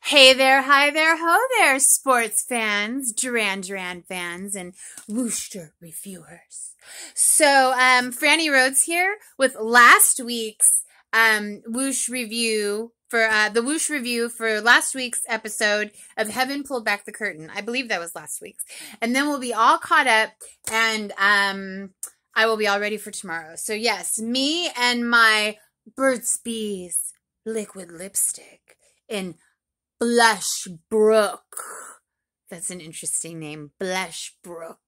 Hey there, hi there, ho there, sports fans, Duran fans, and Whooshter reviewers. So, Frannie Rhodes here with last week's Whoosh review for the Whoosh review for last week's episode of Heaven Pulled Back the Curtain. I believe that was last week's, and then we'll be all caught up, and I will be all ready for tomorrow. So yes, me and my Burt's Bees liquid lipstick in Blush Brook. That's an interesting name. Blush Brook.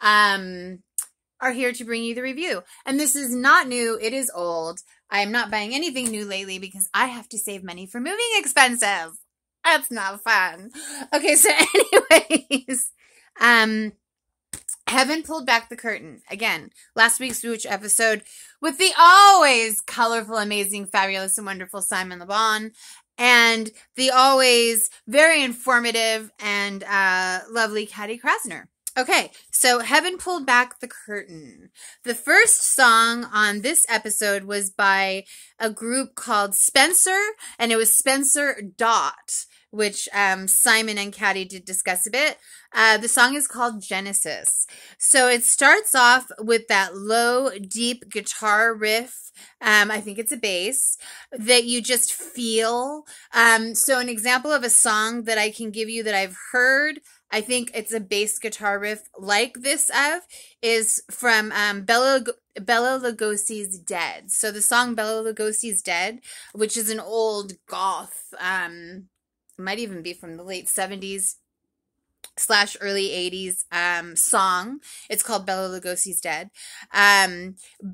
Are here to bring you the review. And this is not new. It is old. I am not buying anything new lately because I have to save money for moving expenses. That's not fun. Okay, so anyways, Heaven Pulled Back the Curtain. Again, last week's Whoosh episode with the always colorful, amazing, fabulous, and wonderful Simon Le Bon. And the always very informative and lovely Katy KRASSNER. Okay, so Heaven Pulled Back the Curtain. The first song on this episode was by a group called Spencer, and it was Spencer Dot, which Simon and Katy did discuss a bit. The song is called Genesis. So it starts off with that low, deep guitar riff. I think it's a bass that you just feel. So an example of a song that I can give you that I've heard, I think it's a bass guitar riff like this is from BELA Lugosi's Dead. So the song BELA Lugosi's Dead, which is an old goth, might even be from the late 70s / early 80s song. It's called BELA Lugosi's Dead.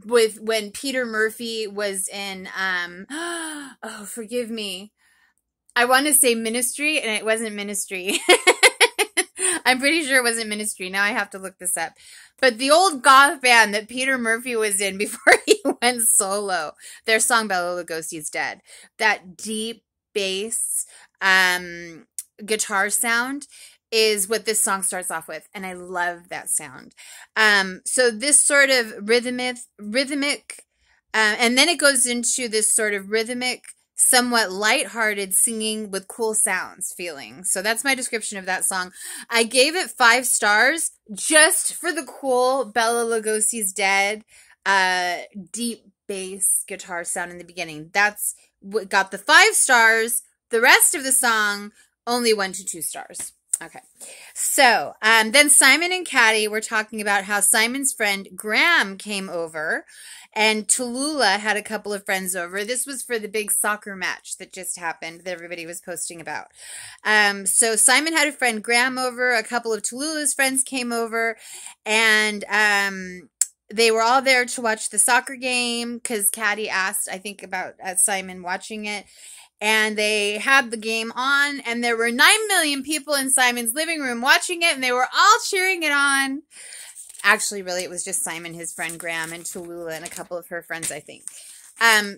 With when Peter Murphy was in oh, forgive me. I want to say Ministry, and it wasn't Ministry. I'm pretty sure it wasn't Ministry. Now I have to look this up. But the old goth band that Peter Murphy was in before he went solo, their song BELA Lugosi's Dead. That deep bass guitar sound is what this song starts off with, and I love that sound. So this sort of rhythmic, and then it goes into this sort of rhythmic, somewhat lighthearted singing with cool sounds feeling. So that's my description of that song. I gave it 5 stars just for the cool BELA Lugosi's Dead deep bass guitar sound in the beginning. That's what got the 5 stars. The rest of the song, only 1 to 2 stars. Okay. So, then Simon and Katy were talking about how Simon's friend Graham came over and Tallulah had a couple of friends over. This was for the big soccer match that just happened that everybody was posting about. So Simon had a friend Graham over, a couple of Tallulah's friends came over, and, they were all there to watch the soccer game because Katy asked, I think, about Simon watching it. And they had the game on, and there were 9 million people in Simon's living room watching it, and they were all cheering it on. Actually, really, it was just Simon, his friend Graham, and Tallulah, and a couple of her friends, I think.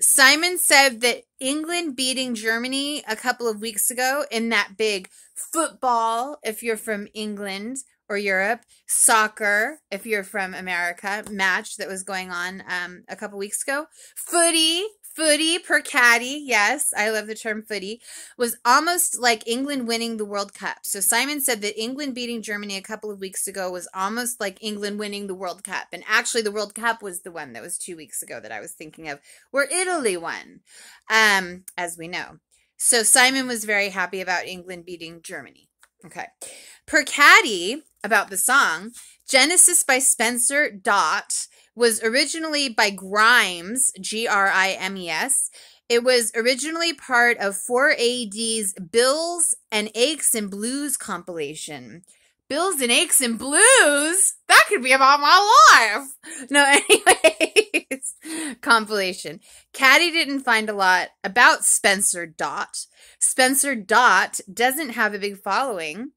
Simon said that England beating Germany a couple of weeks ago in that big football, if you're from England or Europe, soccer, if you're from America, match that was going on a couple weeks ago, Footy per Katy, yes, I love the term footy, was almost like England winning the World Cup. So Simon said that England beating Germany a couple of weeks ago was almost like England winning the World Cup. And actually the World Cup was the one that was 2 weeks ago that I was thinking of, where Italy won, as we know. So Simon was very happy about England beating Germany. Okay. Per Katy, about the song, Genesis by Spencer Dot was originally by Grimes, Grimes. It was originally part of 4AD's Bills and Aches and Blues compilation. Bills and Aches and Blues? That could be about my life. No, anyways, compilation. Katy didn't find a lot about Spencer Dot. Spencer Dot doesn't have a big following.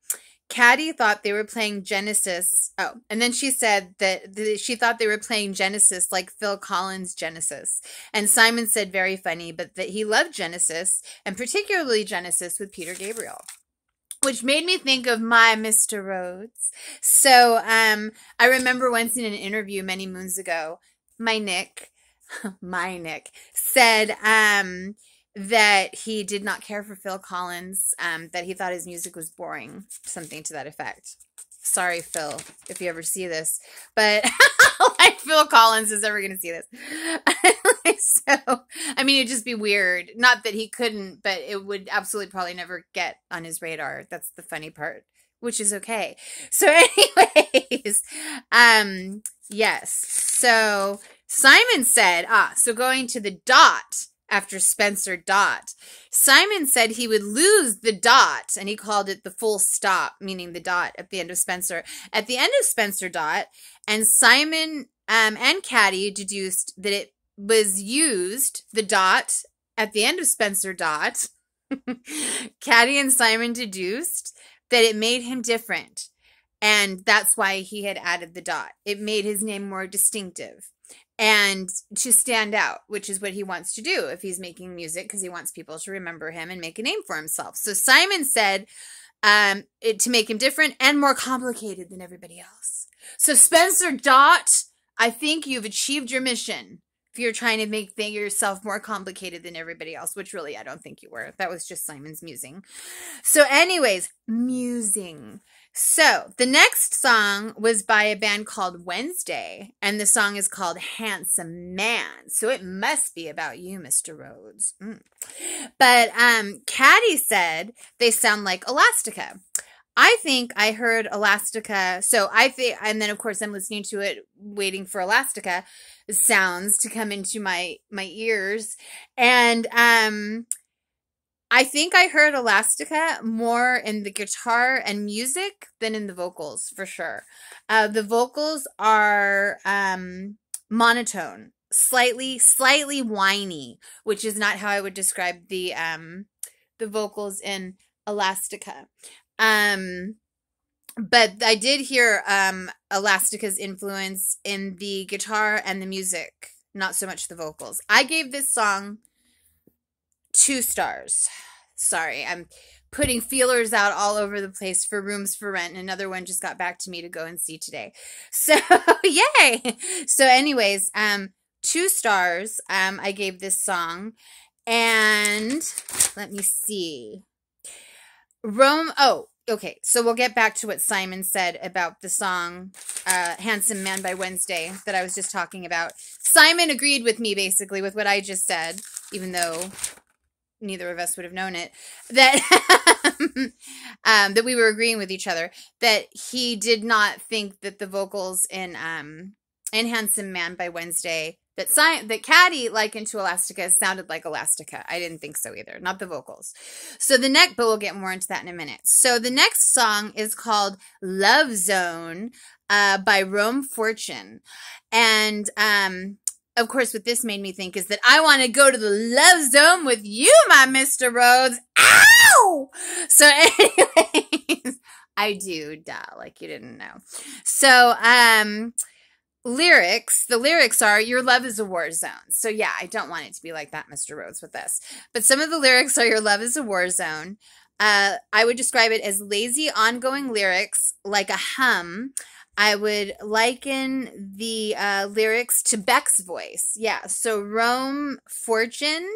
Katy thought they were playing Genesis. Oh, and then she said that she thought they were playing Genesis like Phil Collins' Genesis. And Simon said very funny, but that he loved Genesis, and particularly Genesis with Peter Gabriel, which made me think of my Mr. Rhodes. So I remember once in an interview many moons ago, my Nick said that he did not care for Phil Collins, that he thought his music was boring, something to that effect. Sorry, Phil, if you ever see this, but like Phil Collins is ever going to see this. So, I mean, it'd just be weird. Not that he couldn't, but it would absolutely probably never get on his radar. That's the funny part, which is okay. So anyways, yes. So Simon said, so going to the dot after Spencer dot, Simon said he would lose the dot, and he called it the full stop, meaning the dot at the end of Spencer. At the end of Spencer dot, and Simon and Katy deduced that it was used, the dot, at the end of Spencer dot. Katy and Simon deduced that it made him different, and that's why he had added the dot. It made his name more distinctive and to stand out, which is what he wants to do if he's making music, because he wants people to remember him and make a name for himself. So Simon said to make him different and more complicated than everybody else. So Spencer dot, I think you've achieved your mission. If you're trying to make yourself more complicated than everybody else, which really I don't think you were. That was just Simon's musing. So anyways, musing. So the next song was by a band called Wednesday, and the song is called Handsome Man. So it must be about you, Mr. Rhodes. But Katy said they sound like Elastica. I think I heard Elastica. So I think, and then of course I'm listening to it, waiting for Elastica sounds to come into my ears. And I think I heard Elastica more in the guitar and music than in the vocals, for sure. The vocals are monotone, slightly whiny, which is not how I would describe the vocals in Elastica. But I did hear Elastica's influence in the guitar and the music, not so much the vocals. I gave this song 2 stars. Sorry, I'm putting feelers out all over the place for Rooms for Rent, and another one just got back to me to go and see today. So, yay! So anyways, 2 stars I gave this song, and let me see. Okay, so we'll get back to what Simon said about the song Handsome Man by Wednesday that I was just talking about. Simon agreed with me, basically, with what I just said, even though neither of us would have known it, that that we were agreeing with each other, that he did not think that the vocals in Handsome Man by Wednesday that Katy likened to Elastica sounded like Elastica. I didn't think so either, not the vocals. So but we'll get more into that in a minute. So the next song is called Love Zone by Rome Fortune. And of course, what this made me think is that I want to go to the love zone with you, my Mr. Rhodes. Ow! So anyways, I do, like you didn't know. So, the lyrics are, your love is a war zone. So yeah, I don't want it to be like that, Mr. Rhodes, with this. But some of the lyrics are, your love is a war zone. I would describe it as lazy, ongoing lyrics, like a hum. I would liken the lyrics to Beck's voice. Yeah, so Rome Fortune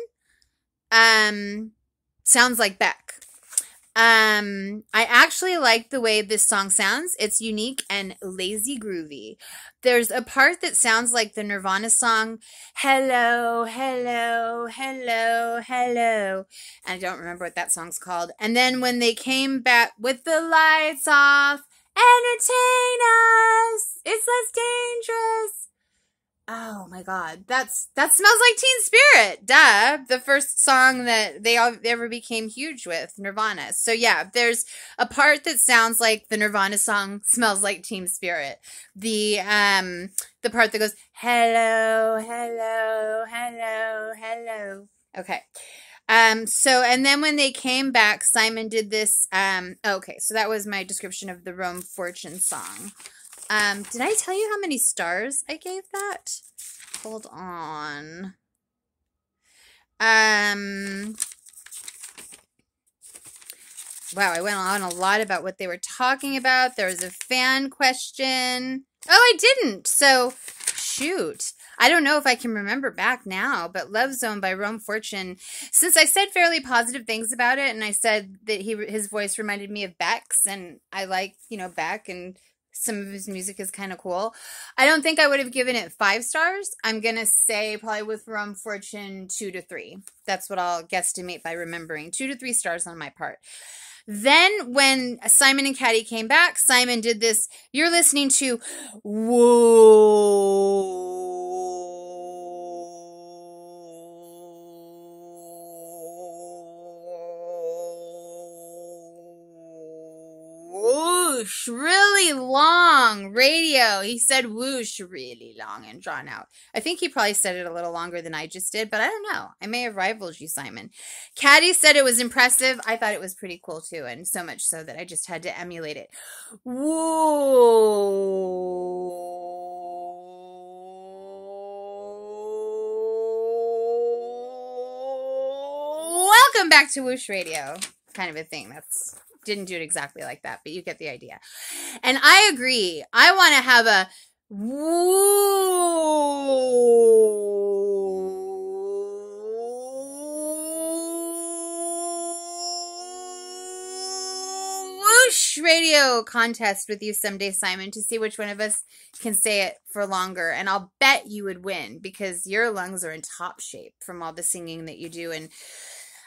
sounds like Beck. I actually like the way this song sounds. It's unique and lazy groovy. There's a part that sounds like the Nirvana song, Hello, Hello, Hello, Hello. And I don't remember what that song's called. And then when they came back with the lights off, entertain us, it's less dangerous. Oh my God, that smells like Teen Spirit, duh. The first song that they ever became huge with, Nirvana. So yeah, there's a part that sounds like the Nirvana song Smells Like Teen Spirit. The part that goes, hello, hello, hello, hello. Okay. So, and then when they came back, Simon did this, okay, so that was my description of the Rome Fortune song. Did I tell you how many stars I gave that? Hold on. Wow, I went on a lot about what they were talking about. There was a fan question. Oh, I didn't. So, shoot. I don't know if I can remember back now, but Love Zone by Rome Fortune, since I said fairly positive things about it, and I said that his voice reminded me of Beck's, and I like, you know, Beck, and some of his music is kind of cool. I don't think I would have given it 5 stars. I'm going to say probably with Rome Fortune 2 to 3. That's what I'll guesstimate by remembering. 2 to 3 stars on my part. Then when Simon and Katy came back, Simon did this. You're listening to whoosh, really long radio. He said whoosh really long and drawn out. I think he probably said it a little longer than I just did, but I don't know. I may have rivaled you, Simon. Katy said it was impressive. I thought it was pretty cool too, and so much so that I just had to emulate it. Whoa. Welcome back to Whoosh Radio. Kind of a thing. Didn't do it exactly like that, but you get the idea. And I agree. I want to have a Whoosh Radio contest with you someday, Simon, to see which one of us can say it for longer. And I'll bet you would win because your lungs are in top shape from all the singing that you do, and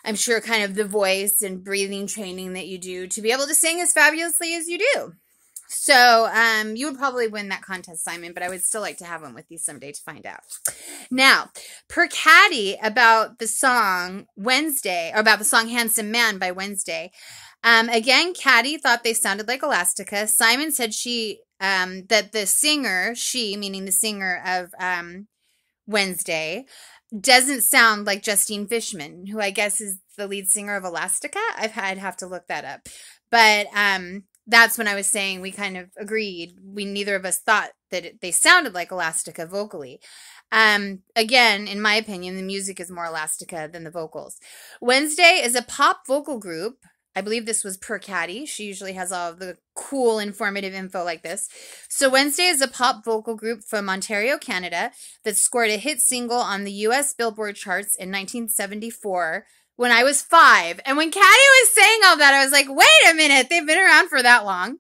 I'm sure kind of the voice and breathing training that you do to be able to sing as fabulously as you do. So you would probably win that contest, Simon, but I would still like to have one with you someday to find out. Now, per Katy about the song Wednesday, or about the song Handsome Man by Wednesday. Again, Katy thought they sounded like Elastica. Simon said that the singer, she, meaning the singer of Wednesday, doesn't sound like Justine Fishman, who I guess is the lead singer of Elastica. I'd have to look that up. But that's when I was saying we kind of agreed. Neither of us thought that they sounded like Elastica vocally. Again, in my opinion, the music is more Elastica than the vocals. Wednesday is a pop vocal group. I believe this was per Katy. She usually has all of the cool, informative info like this. So Wednesday is a pop vocal group from Ontario, Canada that scored a hit single on the U.S. Billboard charts in 1974 when I was 5. And when Katy was saying all that, I was like, wait a minute, they've been around for that long.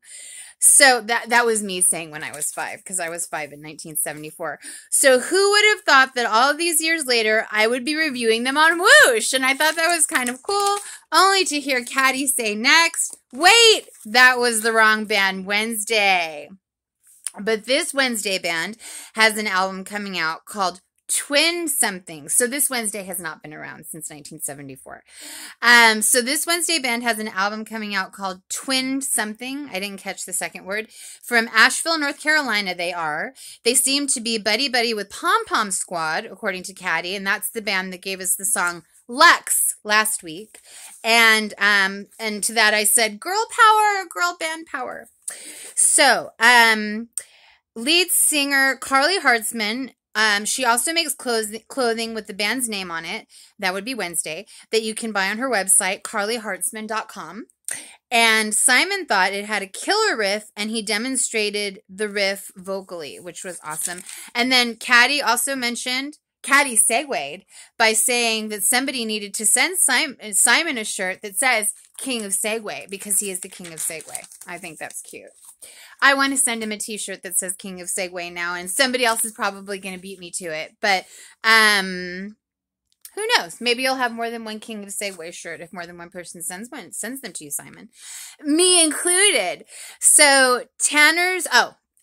So that was me saying when I was 5, because I was 5 in 1974. So who would have thought that all of these years later, I would be reviewing them on Whoosh? And I thought that was kind of cool, only to hear Katy say next, wait, that was the wrong band, Wednesday. But this Wednesday band has an album coming out called Twin Something. So this Wednesday has not been around since 1974. So this Wednesday band has an album coming out called Twin Something. I didn't catch the second word. From Asheville, North Carolina, they are. They seem to be buddy-buddy with Pom Pom Squad, according to Katy, and that's the band that gave us the song Lux last week. And to that I said, girl power, girl band power. So, lead singer Carly Hartzman, she also makes clothing with the band's name on it. That would be Wednesday, that you can buy on her website, carlyhartzman.com. And Simon thought it had a killer riff, and he demonstrated the riff vocally, which was awesome. And then Katy also mentioned, Katy segued by saying that somebody needed to send Simon a shirt that says King of Segway, because he is the King of Segway. I think that's cute. I want to send him a t-shirt that says King of Segway now, and somebody else is probably going to beat me to it. But who knows? Maybe you'll have more than one King of Segway shirt if more than one person sends them to you, Simon. Me included. So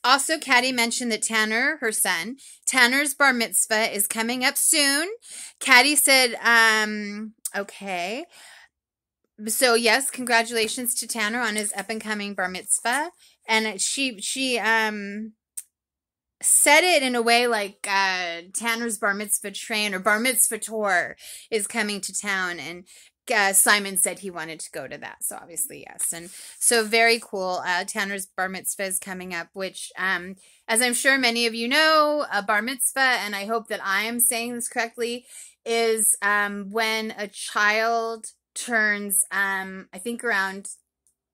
also Katy mentioned that Tanner, her son, Tanner's bar mitzvah is coming up soon. Katy said, okay. So yes, congratulations to Tanner on his up-and-coming bar mitzvah. And she said it in a way like Tanner's bar mitzvah train or bar mitzvah tour is coming to town, and Simon said he wanted to go to that. So obviously yes, and so very cool. Tanner's bar mitzvah is coming up, which as I'm sure many of you know, a bar mitzvah, and I hope that I am saying this correctly, is when a child turns I think around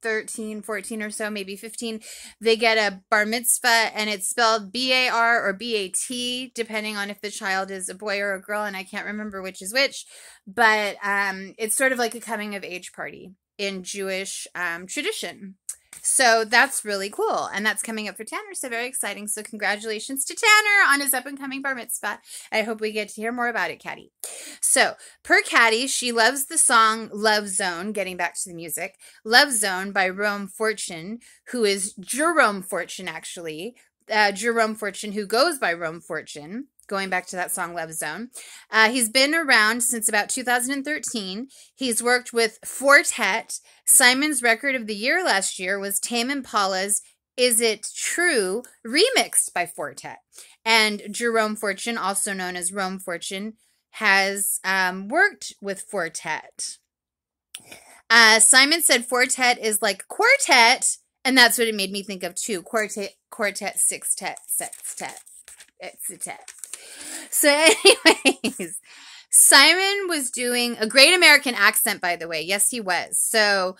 13, 14 or so, maybe 15, they get a bar mitzvah, and it's spelled B-A-R or B-A-T, depending on if the child is a boy or a girl, and I can't remember which is which, but it's sort of like a coming of age party in Jewish tradition. So that's really cool, and that's coming up for Tanner, so very exciting. So congratulations to Tanner on his up-and-coming bar mitzvah. I hope we get to hear more about it, Katy. So, per Katy, she loves the song Love Zone, getting back to the music, Love Zone by Rome Fortune, who is Jerome Fortune, actually. Jerome Fortune, who goes by Rome Fortune. Going back to that song, Love Zone. He's been around since about 2013. He's worked with Fortet. Simon's record of the year last year was Tame Impala's Is It True, remixed by Fortet. And Jerome Fortune, also known as Rome Fortune, has worked with Fortet. Simon said Fortet is like quartet, and that's what it made me think of too. Quartet, sextet, sextet, etc. So anyways, Simon was doing a great American accent, by the way. Yes, he was. So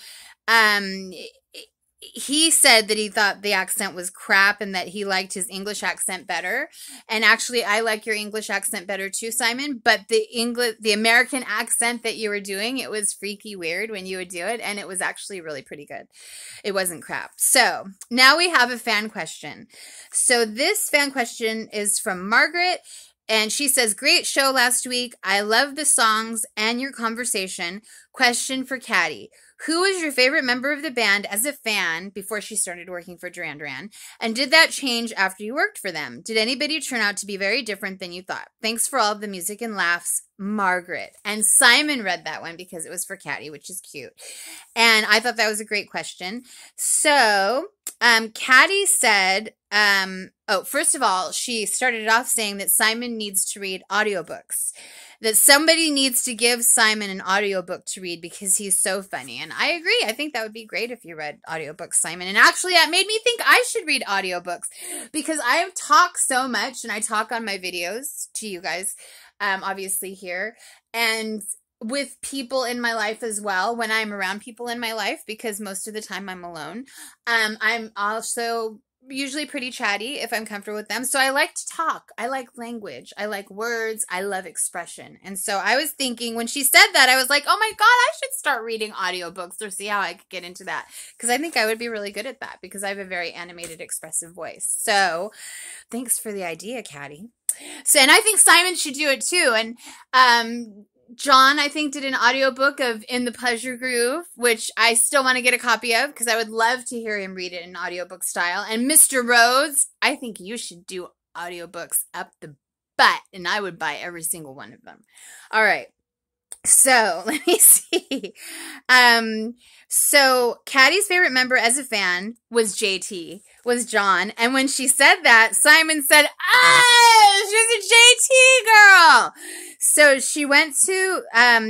he said that he thought the accent was crap and that he liked his English accent better. And actually, I like your English accent better too, Simon. But the American accent that you were doing, it was freaky weird when you would do it. And it was actually really pretty good. It wasn't crap. So now we have a fan question. So this fan question is from Margaret. And she says, great show last week. I love the songs and your conversation. Question for Katy. Who was your favorite member of the band as a fan before she started working for Duran Duran? And did that change after you worked for them? Did anybody turn out to be very different than you thought? Thanks for all of the music and laughs, Margaret. And Simon read that one because it was for Katy, which is cute. And I thought that was a great question. So, Katy said, first of all, she started it off saying that Simon needs to read audiobooks. That somebody needs to give Simon an audiobook to read because he's so funny. And I agree. I think that would be great if you read audiobooks, Simon. And actually, that made me think I should read audiobooks because I talk so much and I talk on my videos to you guys, obviously here. And with people in my life as well, when I'm around people in my life, because most of the time I'm alone. I'm also usually pretty chatty if I'm comfortable with them. So I like to talk. I like language. I like words. I love expression. And so I was thinking when she said that, I was like, oh my God, I should start reading audiobooks or see how I could get into that. Because I think I would be really good at that because I have a very animated, expressive voice. So thanks for the idea, Katy. So, and I think Simon should do it too. And, John, I think, did an audiobook of In the Pleasure Groove, which I still want to get a copy of because I would love to hear him read it in audiobook style. And Mr. Rhodes, I think you should do audiobooks up the butt, and I would buy every single one of them. All right. So, let me see. So Katy's favorite member as a fan was JT, was John. And when she said that, Simon said, she's a JT girl. So she went to,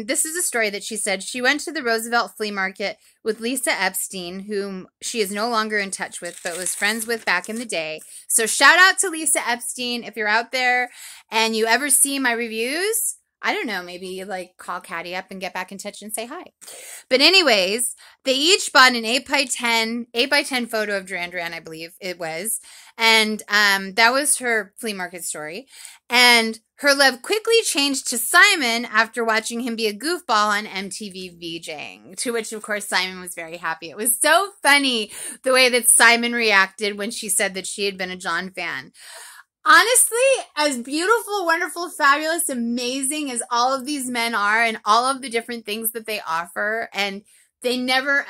this is a story that she said, she went to the Roosevelt Flea Market with Lisa Epstein, whom she is no longer in touch with, but was friends with back in the day. So shout out to Lisa Epstein. If you're out there and you ever see my reviews, I don't know, maybe like call Katy up and get back in touch and say hi. But anyways, they each bought an 8x10 photo of Duran Duran, I believe it was. And that was her flea market story. And her love quickly changed to Simon after watching him be a goofball on MTV VJing, to which, of course, Simon was very happy. It was so funny the way that Simon reacted when she said that she had been a John fan. Honestly, as beautiful, wonderful, fabulous, amazing as all of these men are and all of the different things that they offer, and they never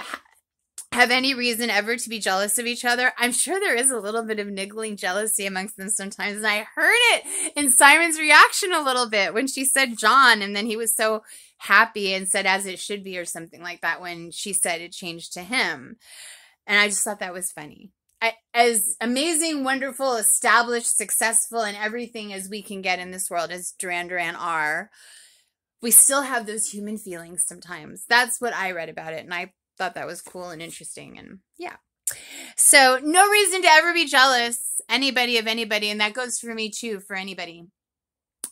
have any reason ever to be jealous of each other, I'm sure there is a little bit of niggling jealousy amongst them sometimes. And I heard it in Simon's reaction a little bit when she said John, and then he was so happy and said as it should be or something like that when she said it changed to him. And I just thought that was funny. As amazing, wonderful, established, successful, and everything as we can get in this world as Duran Duran are, we still have those human feelings sometimes. That's what I read about it, and I thought that was cool and interesting, and yeah. So no reason to ever be jealous, anybody of anybody, and that goes for me too, for anybody.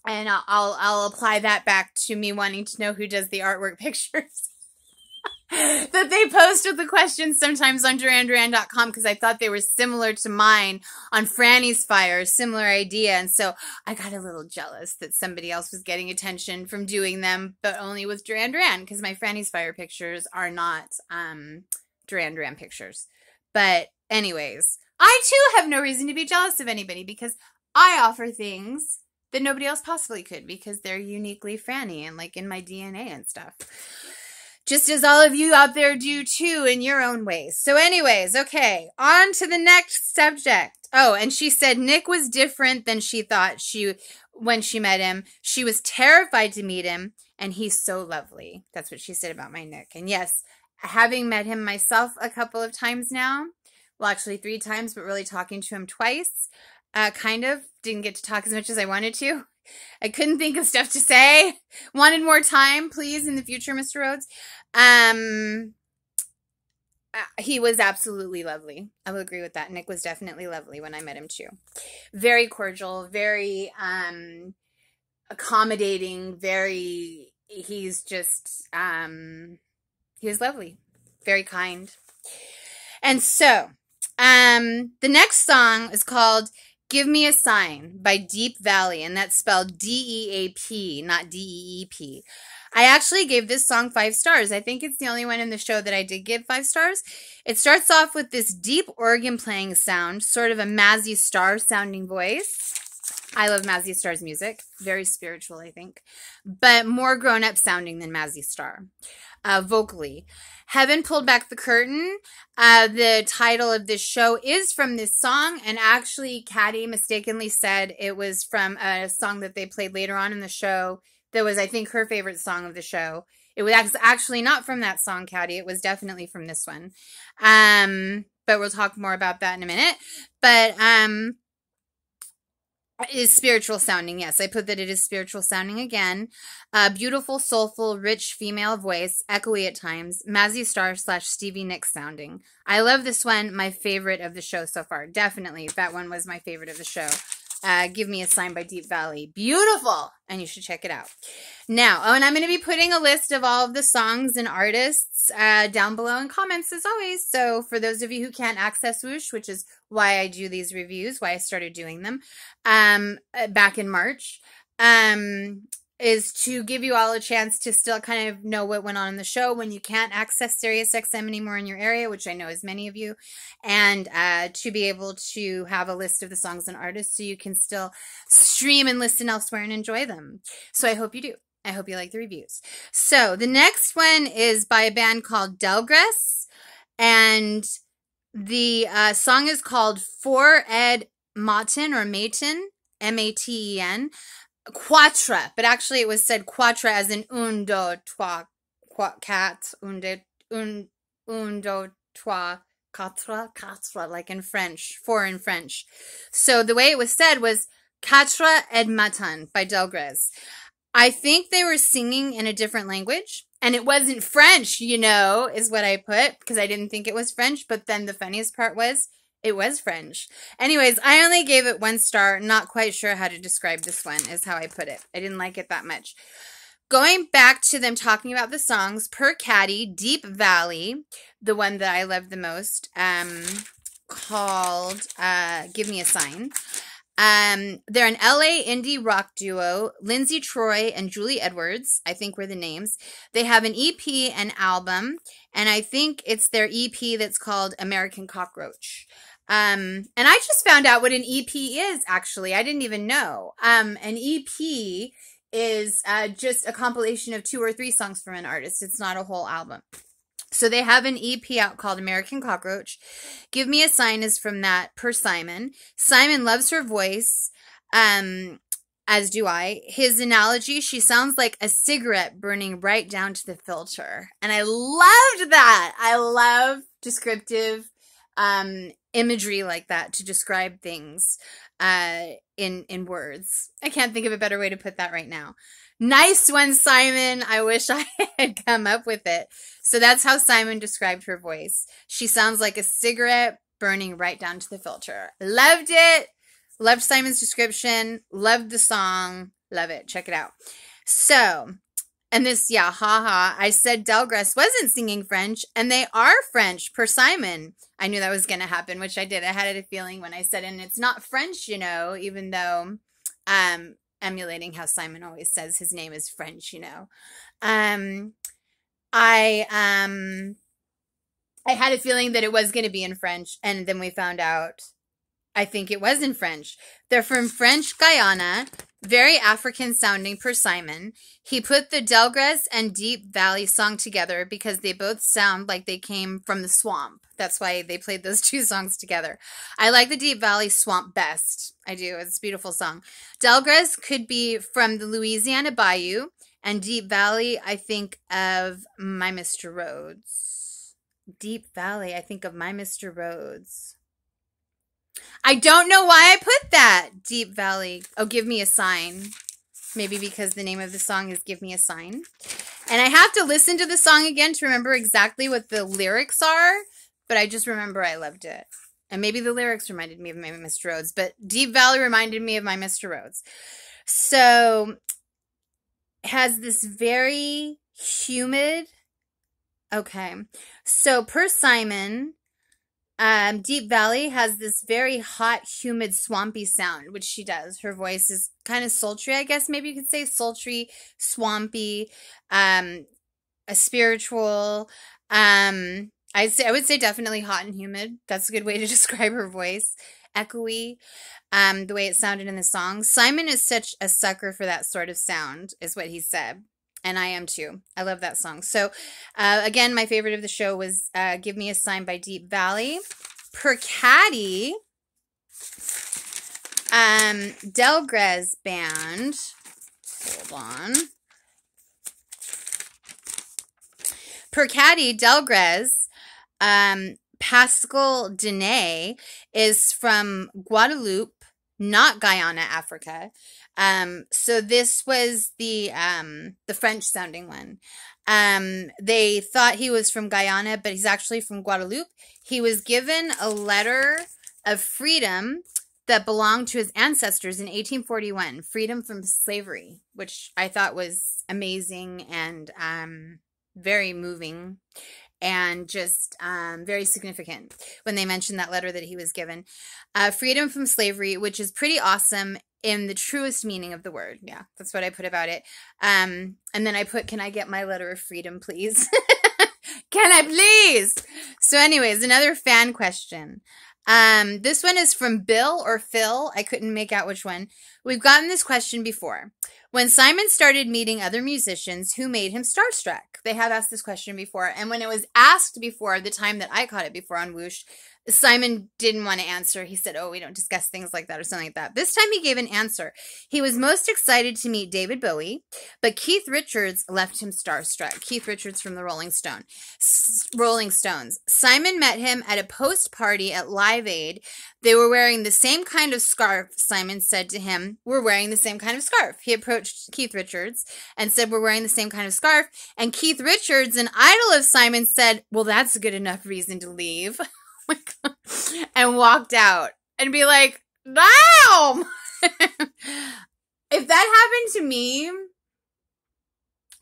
And I'll apply that back to me wanting to know who does the artwork pictures. that they post with the questions sometimes on DuranDuran.com because I thought they were similar to mine on Frannie's Fire, similar idea. And so I got a little jealous that somebody else was getting attention from doing them, but only with Duran Duran because my Frannie's Fire pictures are not Duran Duran pictures. But anyways, I too have no reason to be jealous of anybody because I offer things that nobody else possibly could because they're uniquely Frannie and like in my DNA and stuff. Just as all of you out there do too in your own ways. So anyways, okay, on to the next subject. Oh, and she said Nick was different than she thought when she met him. She was terrified to meet him, and he's so lovely. That's what she said about my Nick. And yes, having met him myself a couple of times now, well, actually 3 times, but really talking to him twice, kind of. Didn't get to talk as much as I wanted to. I couldn't think of stuff to say. Wanted more time, please, in the future, Mr. Rhodes. He was absolutely lovely. I will agree with that. Nick was definitely lovely when I met him, too. Very cordial, very accommodating, he's just, he was lovely. Very kind. And so, the next song is called Give Me a Sign by Deep Valley, and that's spelled D-E-A-P, not D-E-E-P. I actually gave this song 5 stars. I think it's the only one in the show that I did give 5 stars. It starts off with this deep organ playing sound, sort of a Mazzy Star sounding voice. I love Mazzy Star's music. Very spiritual, I think, but more grown-up sounding than Mazzy Star. Vocally. Heaven Pulled Back the Curtain. The title of this show is from this song, and actually Katy mistakenly said it was from a song that they played later on in the show that was, I think, her favorite song of the show. It was actually not from that song, Katy. It was definitely from this one. But we'll talk more about that in a minute. But it is spiritual sounding. Yes, I put that it is spiritual sounding again. Beautiful, soulful, rich female voice, echoey at times, Mazzy Star / Stevie Nicks sounding. I love this one. My favorite of the show so far. Definitely, that one was my favorite of the show. Give Me a Sign by Deep Valley. Beautiful! And you should check it out. Now, and I'm going to be putting a list of all of the songs and artists down below in comments as always. So for those of you who can't access Whoosh, which is why I do these reviews, why I started doing them back in March, is to give you all a chance to still kind of know what went on in the show when you can't access SiriusXM anymore in your area, which I know is many of you, and to be able to have a list of the songs and artists so you can still stream and listen elsewhere and enjoy them. So I hope you do. I hope you like the reviews. So the next one is by a band called Delgress, and the song is called For Ed Maten or Maten, M-A-T-E-N. Quatre, but actually it was said quatre as in un, deux, trois, quatre, un, deux, trois, quatre, like in French, 4 in French. So the way it was said was Quatre et matin by Delgrès. I think they were singing in a different language, and it wasn't French, you know, is what I put, because I didn't think it was French, but then the funniest part was it was French. Anyways, I only gave it 1 star. Not quite sure how to describe this one is how I put it. I didn't like it that much. Going back to them talking about the songs, per Katy, Deep Valley, the one that I love the most, called Give Me a Sign. They're an LA indie rock duo. Lindsay Troy and Julie Edwards, I think were the names. They have an EP and album, and I think it's their EP that's called American Cockroach. And I just found out what an EP is, actually. I didn't even know. An EP is just a compilation of 2 or 3 songs from an artist. It's not a whole album. So they have an EP out called American Cockroach. Give Me a Sign is from that, per Simon. Simon loves her voice, as do I. His analogy, she sounds like a cigarette burning right down to the filter. And I loved that. I love descriptive imagery like that to describe things in words. I can't think of a better way to put that right now. Nice one, Simon. I wish I had come up with it. So that's how Simon described her voice. She sounds like a cigarette burning right down to the filter. Loved it. Loved Simon's description. Loved the song. Love it. Check it out. So And this, yeah, haha. I said Delgrès wasn't singing French, and they are French per Simon. I knew that was going to happen, which I did. I had a feeling when I said, and it's not French, you know, even though emulating how Simon always says his name is French, you know. I had a feeling that it was going to be in French, and then we found out I think it was in French. They're from French Guyana, very African sounding per Simon. He put the Delgrès and Deep Valley song together because they both sound like they came from the swamp. That's why they played those two songs together. I like the Deep Valley swamp best. I do. It's a beautiful song. Delgrès could be from the Louisiana Bayou, and Deep Valley, I think of My Mr. Rhodes. Deep Valley, I think of My Mr. Rhodes. I don't know why I put that. Deep Valley. Oh, Give Me a Sign. Maybe because the name of the song is Give Me a Sign. And I have to listen to the song again to remember exactly what the lyrics are. But I just remember I loved it. And maybe the lyrics reminded me of My Mr. Rhodes. But Deep Valley reminded me of My Mr. Rhodes. So, it has this very humid... Okay. So, per Simon... Deep Valley has this very hot, humid, swampy sound, which she does. Her voice is kind of sultry, I guess. Maybe you could say sultry, swampy, a spiritual. I would say definitely hot and humid. That's a good way to describe her voice. Echoey, the way it sounded in the song. Simon is such a sucker for that sort of sound, is what he said. And I am too. I love that song. So, again, my favorite of the show was Give Me a Sign by Deep Valley. Per Katy, Delgrès Band. Hold on. Per Katy, Delgrès, Pascal Dene is from Guadeloupe, not Guyana, Africa. So this was the French sounding one. They thought he was from Guyana, but he's actually from Guadeloupe. He was given a letter of freedom that belonged to his ancestors in 1841, freedom from slavery, which I thought was amazing and very moving and just very significant when they mentioned that letter that he was given. Freedom from slavery, which is pretty awesome in the truest meaning of the word. Yeah, that's what I put about it. And then I put, can I get my letter of freedom, please? Can I please? So anyways, another fan question. This one is from Bill or Phil. I couldn't make out which one. We've gotten this question before. When Simon started meeting other musicians, who made him starstruck? They have asked this question before. And when it was asked before, the time that I caught it before on Whoosh, Simon didn't want to answer. He said, oh, we don't discuss things like that or something like that. This time he gave an answer. He was most excited to meet David Bowie, but Keith Richards left him starstruck. Keith Richards from the Rolling Stones. Simon met him at a post party at Live Aid. They were wearing the same kind of scarf. Simon said to him, we're wearing the same kind of scarf. He approached Keith Richards and said, we're wearing the same kind of scarf. And Keith Richards, an idol of Simon, said, well, that's a good enough reason to leave. And walked out and be like, damn! If that happened to me,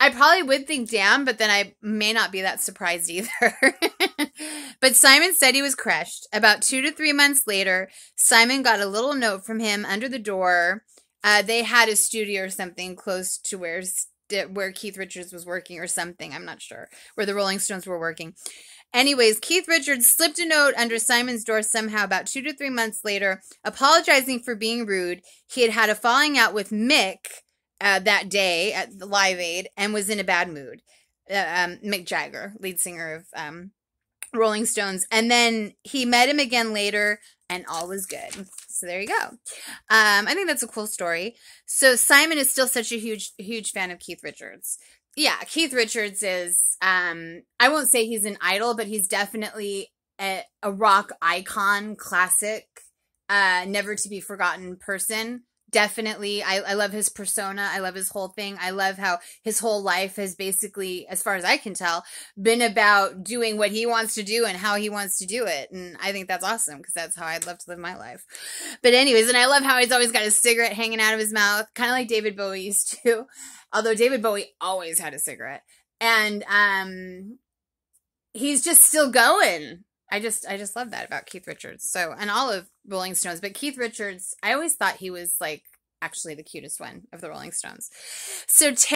I probably would think damn, but then I may not be that surprised either. But Simon said he was crushed. About 2 to 3 months later, Simon got a little note from him under the door. They had a studio or something close to where Keith Richards was working or something. I'm not sure. Where the Rolling Stones were working. Anyways, Keith Richards slipped a note under Simon's door somehow about 2 to 3 months later, apologizing for being rude. He had had a falling out with Mick that day at the Live Aid and was in a bad mood. Mick Jagger, lead singer of Rolling Stones. And then he met him again later and all was good. So there you go. I think that's a cool story. So Simon is still such a huge fan of Keith Richards. Yeah, Keith Richards is, I won't say he's an idol, but he's definitely a rock icon, classic, never to be forgotten person. definitely, I love his persona. I love his whole thing. I love how his whole life has basically, as far as I can tell, been about doing what he wants to do and how he wants to do it. And I think that's awesome because that's how I'd love to live my life. But anyways, and I love how he's always got a cigarette hanging out of his mouth, kind of like David Bowie used to. Although David Bowie always had a cigarette. And he's just still going. I just love that about Keith Richards. So, and all of Rolling Stones, but Keith Richards, I always thought he was like actually the cutest one of the Rolling Stones. So